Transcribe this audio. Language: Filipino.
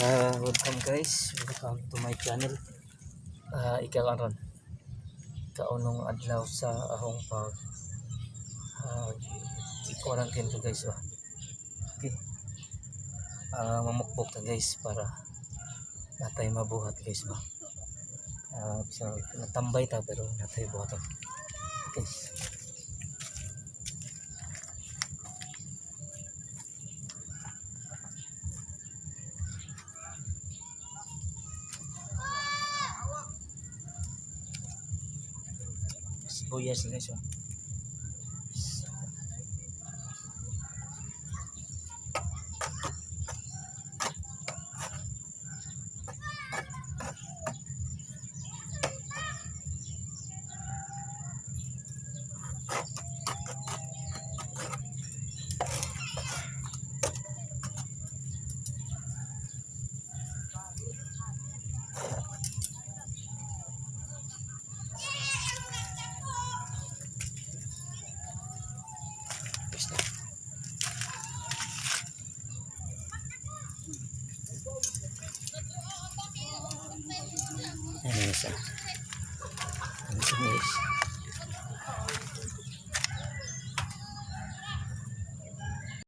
Welcome guys, welcome to my channel. Ikaw kaunong adlaw sa ahong pag i-quarantine to guys ba. Okay. Mamukbok ta guys para natay mabuhat guys ba. So natambay ta pero natay buhat. Okay. Sibuyas guys ba. Ayan guys. Ayan guys.